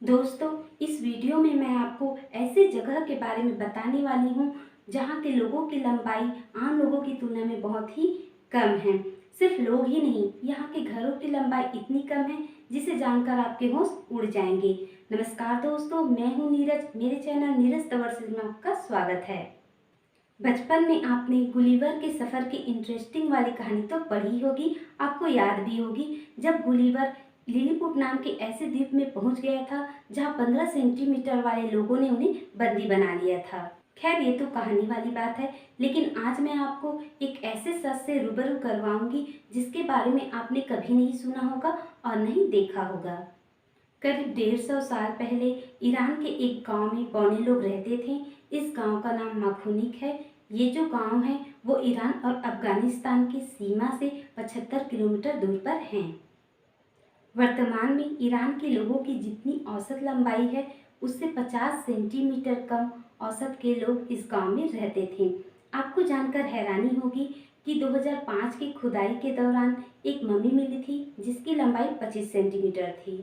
दोस्तों, इस वीडियो में मैं आपको ऐसे जगह के बारे में बताने वाली हूँ जहाँ के लोगों की लंबाई आम लोगों की तुलना में बहुत ही कम है। सिर्फ लोग ही नहीं, यहाँ के घरों की लंबाई इतनी कम है जिसे जानकर आपके होश उड़ जाएंगे। नमस्कार दोस्तों, मैं हूँ नीरज। मेरे चैनल नीरज तवर्स में आपका स्वागत है। बचपन में आपने गुलिवर के सफ़र की इंटरेस्टिंग वाली कहानी तो पढ़ी होगी, आपको याद भी होगी जब गुलिवर लिलीपुट नाम के ऐसे द्वीप में पहुंच गया था जहां 15 सेंटीमीटर वाले लोगों ने उन्हें बंदी बना लिया था। खैर, ये तो कहानी वाली बात है, लेकिन आज मैं आपको एक ऐसे सच से रूबरू करवाऊंगी जिसके बारे में आपने कभी नहीं सुना होगा और नहीं देखा होगा। करीब 150 साल पहले ईरान के एक गांव में बौने लोग रहते थे। इस गांव का नाम माखुनिक है। ये जो गांव है वो ईरान और अफगानिस्तान की सीमा से 75 किलोमीटर दूर पर है। वर्तमान में ईरान के लोगों की जितनी औसत लंबाई है उससे 50 सेंटीमीटर कम औसत के लोग इस गांव में रहते थे। आपको जानकर हैरानी होगी कि 2005 की खुदाई के दौरान एक मम्मी मिली थी जिसकी लंबाई 25 सेंटीमीटर थी।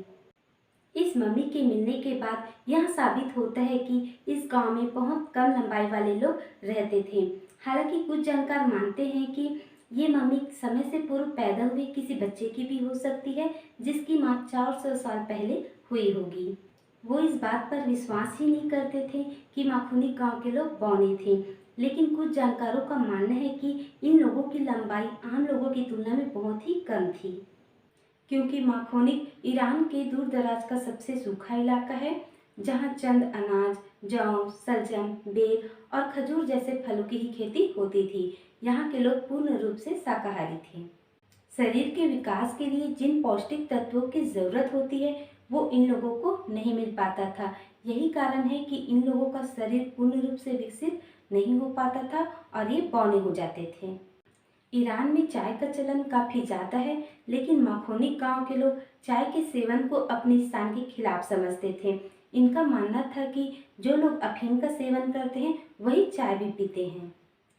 इस मम्मी के मिलने के बाद यह साबित होता है कि इस गांव में बहुत कम लंबाई वाले लोग रहते थे। हालांकि कुछ जानकार मानते हैं कि ये मम्मी समय से पूर्व पैदा हुए किसी बच्चे की भी हो सकती है जिसकी माँ 400 साल पहले हुई होगी। वो इस बात पर विश्वास ही नहीं करते थे कि माखुनी गांव के लोग बौने थे, लेकिन कुछ जानकारों का मानना है कि इन लोगों की लंबाई आम लोगों की तुलना में बहुत ही कम थी। क्योंकि माखोनिक ईरान के दूर दराज का सबसे सूखा इलाका है जहाँ चंद अनाज, जौ, सलजम, बेर और खजूर जैसे फलों की ही खेती होती थी। यहाँ के लोग पूर्ण रूप से शाकाहारी थे। शरीर के विकास के लिए जिन पौष्टिक तत्वों की जरूरत होती है वो इन लोगों को नहीं मिल पाता था। यही कारण है कि इन लोगों का शरीर पूर्ण रूप से विकसित नहीं हो पाता था और ये बौने हो जाते थे। ईरान में चाय का चलन काफ़ी ज़्यादा है, लेकिन माखोनिक गांव के लोग चाय के सेवन को अपनी शान के खिलाफ समझते थे। इनका मानना था कि जो लोग अफीम का सेवन करते हैं वही चाय भी पीते हैं।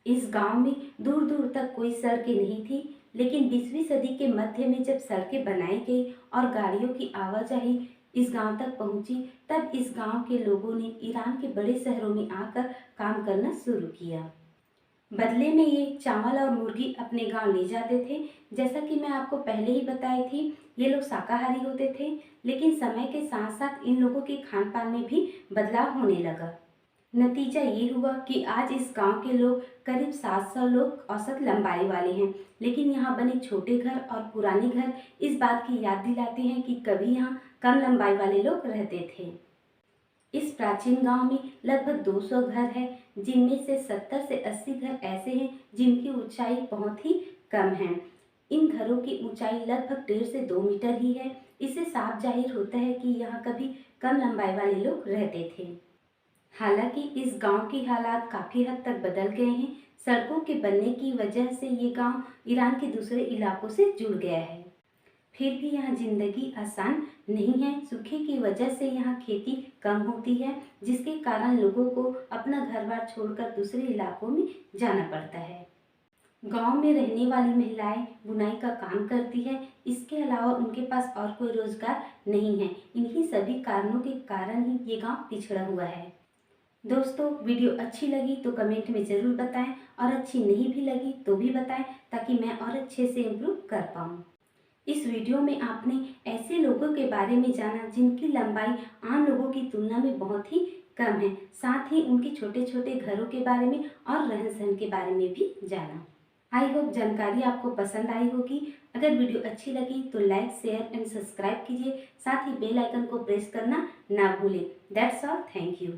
इस गांव में दूर दूर तक कोई सड़कें नहीं थी, लेकिन 20वीं सदी के मध्य में जब सड़कें बनाई गई और गाड़ियों की आवाजाही इस गांव तक पहुंची, तब इस गांव के लोगों ने ईरान के बड़े शहरों में आकर काम करना शुरू किया। बदले में ये चावल और मुर्गी अपने गांव ले जाते थे। जैसा कि मैं आपको पहले ही बताई थी, ये लोग शाकाहारी होते थे, लेकिन समय के साथ साथ इन लोगों के खान पान में भी बदलाव होने लगा। नतीजा ये हुआ कि आज इस गांव के लोग करीब 700 लोग औसत लंबाई वाले हैं, लेकिन यहाँ बने छोटे घर और पुराने घर इस बात की याद दिलाते हैं कि कभी यहाँ कम लंबाई वाले लोग रहते थे। इस प्राचीन गांव में लगभग 200 घर हैं, जिनमें से 70 से 80 घर ऐसे हैं जिनकी ऊंचाई बहुत ही कम है। इन घरों की ऊंचाई लगभग 1.5 से 2 मीटर ही है। इससे साफ जाहिर होता है कि यहाँ कभी कम लंबाई वाले लोग रहते थे। हालांकि इस गांव की हालात काफ़ी हद तक बदल गए हैं। सड़कों के बनने की वजह से ये गांव ईरान के दूसरे इलाकों से जुड़ गया है। फिर भी यहाँ जिंदगी आसान नहीं है। सूखे की वजह से यहाँ खेती कम होती है, जिसके कारण लोगों को अपना घर बार छोड़कर दूसरे इलाकों में जाना पड़ता है। गांव में रहने वाली महिलाएं बुनाई का काम करती है। इसके अलावा उनके पास और कोई रोजगार नहीं है। इन्हीं सभी कारणों के कारण ही ये गांव पिछड़ा हुआ है। दोस्तों, वीडियो अच्छी लगी तो कमेंट में ज़रूर बताएं और अच्छी नहीं भी लगी तो भी बताएं, ताकि मैं और अच्छे से इम्प्रूव कर पाऊँ। इस वीडियो में आपने ऐसे लोगों के बारे में जाना जिनकी लंबाई आम लोगों की तुलना में बहुत ही कम है। साथ ही उनके छोटे छोटे घरों के बारे में और रहन सहन के बारे में भी जाना। आई होप जानकारी आपको पसंद आई होगी। अगर वीडियो अच्छी लगी तो लाइक, शेयर एंड सब्सक्राइब कीजिए। साथ ही बेल आइकन को प्रेस करना ना भूलें। That's all. Thank you.